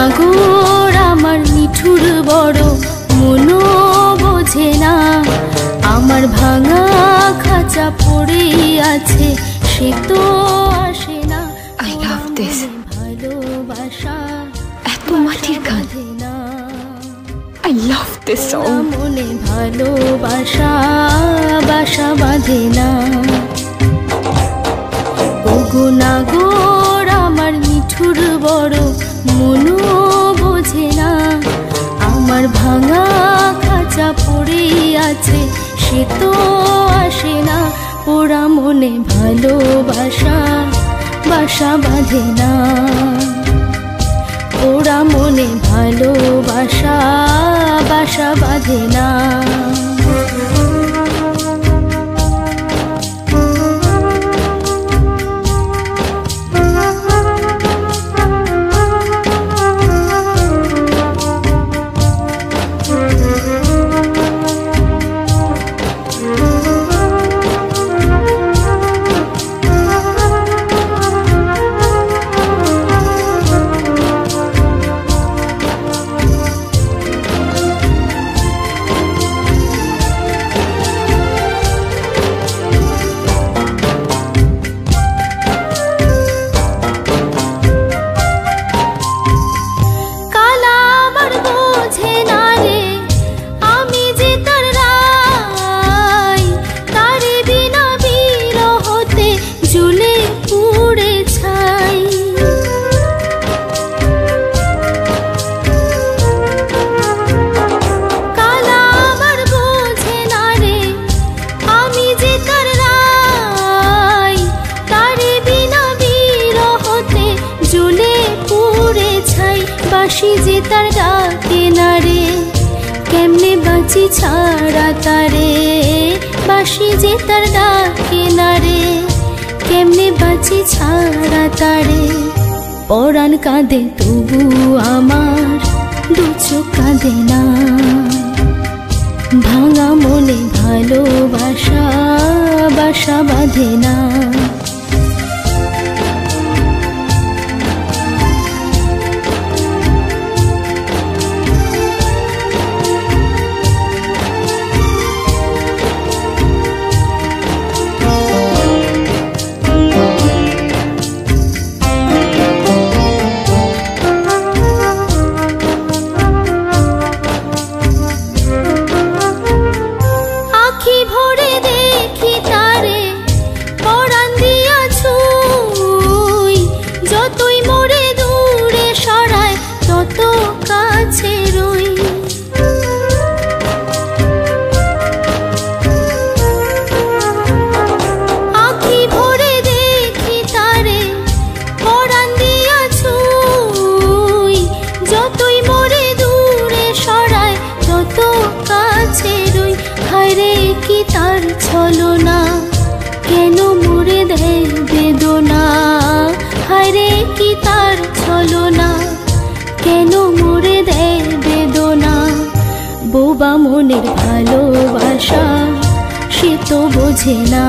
নাগর আমার নিঠুর বড় মনো বোঝে না, আমার ভাঙা খাঁচা পড়ে আছে সে তো আসে না। I love this. ভালোবাসা এত মাটির গান। I love this song. মনে ভালোবাসা বাসা বাঁধে না। ওগো নাগর আমার নিঠুর বড় মনো বোঝে না, আমার ভাঙা খাঁচা পড়ে আছে সে তো আসে না। ওরা মনে ভালোবাসা বাসা বাঁধে না, ওরা মনে ভালোবাসা বাসা বাঁধে না। বাঁশি যে তার ডাকে না রে, কেমনে বাঁচি ছাড়া তারে। বাঁশি যে তার ডাকে না রে, কেমনে বাঁচি ছাড়া তারে। পরাণ কাঁদে তবু আমার দু চোখ কাঁদে না, ভাঙা মনে ভালোবাসা বাসা বাঁধে না। কি তার ছলনা কেন মোরে দেয় বেদনা, হায়রে কি তার ছলনা কেন মোরে দেয় বেদনা। বোবা মনের ভালোবাসা সে তো বোঝে না,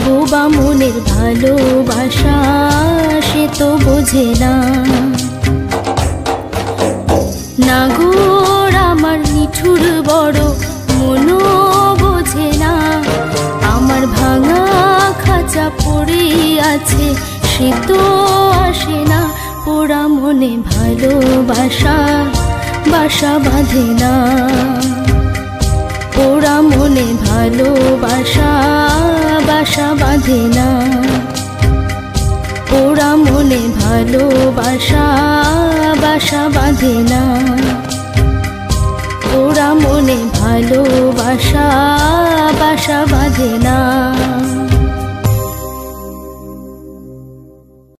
বোবা মনের ভালোবাসা সে তো বোঝে না। নাগর আমার নিঠুর বড় মনো বোঝে না, আমার ভাঙা খাঁচা পড়ে আছে সে তো আসে না। পোড়া মনে ভালোবাসা বাসা বাঁধে না, পোড়া মনে ভালোবাসা বাসা বাঁধে না, পোড়া মনে ভালোবাসা বাসা বাঁধে না, পোড়া মনে ভালোবাসা বাসা বাঁধে না।